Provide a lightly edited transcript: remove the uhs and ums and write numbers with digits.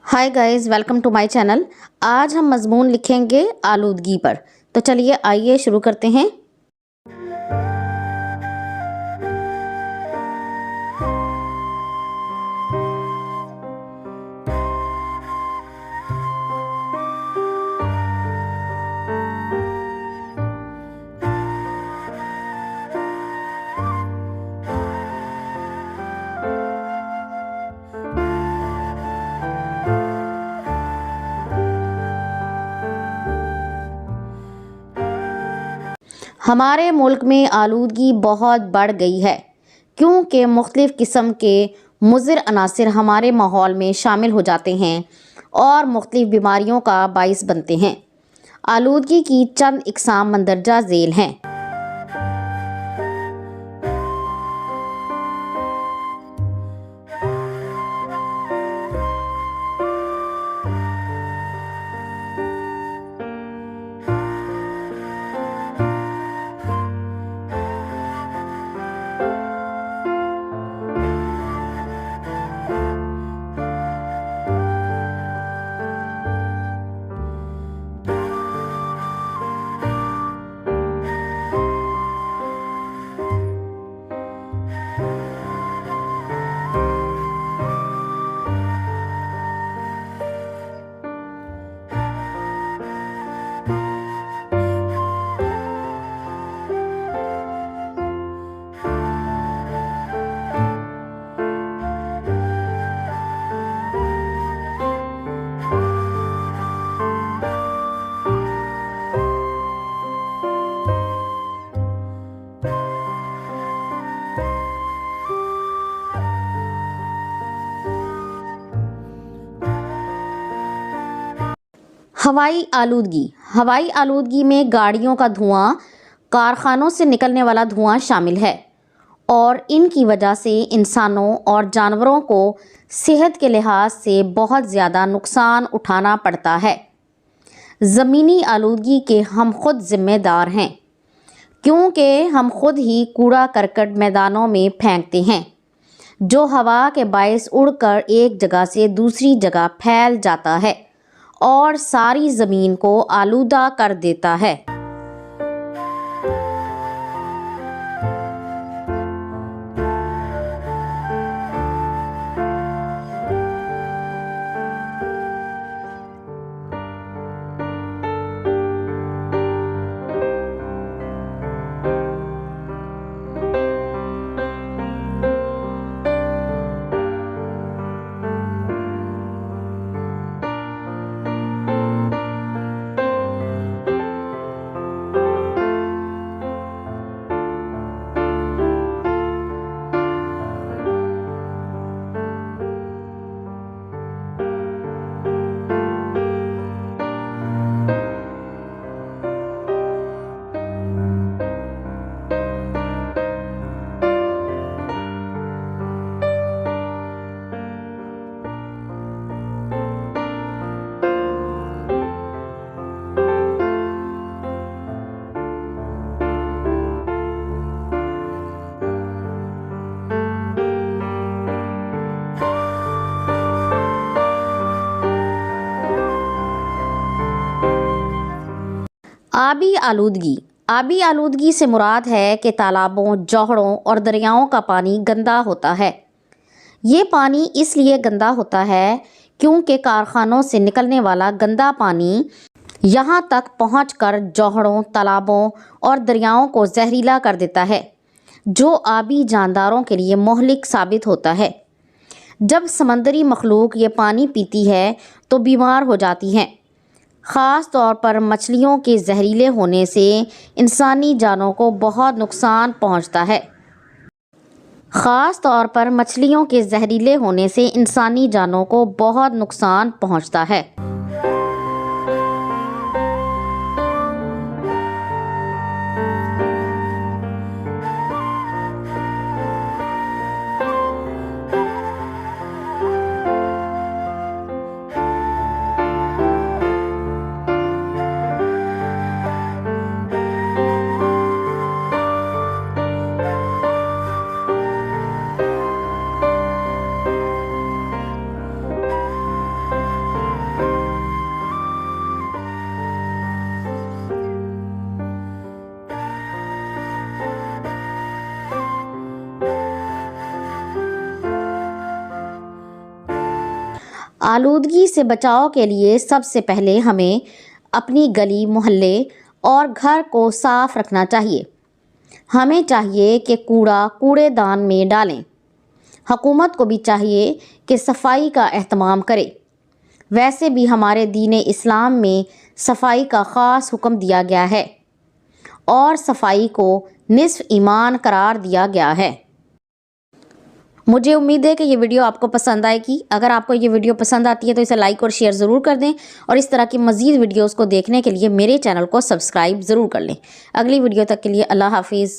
Hi guys, welcome to my channel. आज हम मजमून लिखेंगे आलूदगी पर। तो चलिए आइए शुरू करते हैं। हमारे मुल्क में आलूदगी बहुत बढ़ गई है क्योंकि मुख्तलिफ़ किस्म के मुज़िर अनासर हमारे माहौल में शामिल हो जाते हैं और मुख्तलिफ़ बीमारियों का बाइस बनते हैं। आलूदगी की चंद इकसाम मंदरजा झेल हैं। हवाई आलूदगी में गाड़ियों का धुआं, कारखानों से निकलने वाला धुआं शामिल है और इनकी वजह से इंसानों और जानवरों को सेहत के लिहाज से बहुत ज़्यादा नुकसान उठाना पड़ता है। ज़मीनी आलूदगी के हम खुद ज़िम्मेदार हैं क्योंकि हम खुद ही कूड़ा करकट मैदानों में फेंकते हैं जो हवा के बायस उड़कर एक जगह से दूसरी जगह फैल जाता है और सारी ज़मीन को आलूदा कर देता है। आबी आलूदगी से मुराद है कि तालाबों, जोहड़ों और दरियाओं का पानी गंदा होता है। ये पानी इसलिए गंदा होता है क्योंकि कारखानों से निकलने वाला गंदा पानी यहाँ तक पहुँचकर जोहड़ों, तालाबों और दरियाओं को जहरीला कर देता है, जो आबी जानदारों के लिए मुहलिक साबित होता है। जब समंदरी मखलूक ये पानी पीती है तो बीमार हो जाती हैं। ख़ास तौर पर मछलियों के जहरीले होने से इंसानी जानों को बहुत नुकसान पहुंचता है। ख़ास तौर पर मछलियों के जहरीले होने से इंसानी जानों को बहुत नुकसान पहुंचता है। आलूदगी से बचाव के लिए सबसे पहले हमें अपनी गली मोहल्ले और घर को साफ रखना चाहिए। हमें चाहिए कि कूड़ा कूड़ेदान में डालें। हुकूमत को भी चाहिए कि सफाई का एहतमाम करे। वैसे भी हमारे दीन इस्लाम में सफाई का ख़ास हुक्म दिया गया है और सफाई को निस्फ ईमान करार दिया गया है। मुझे उम्मीद है कि ये वीडियो आपको पसंद आएगी। अगर आपको ये वीडियो पसंद आती है तो इसे लाइक और शेयर ज़रूर कर दें और इस तरह की मज़ीद वीडियोज़ को देखने के लिए मेरे चैनल को सब्सक्राइब ज़रूर कर लें। अगली वीडियो तक के लिए अल्लाह हाफिज़।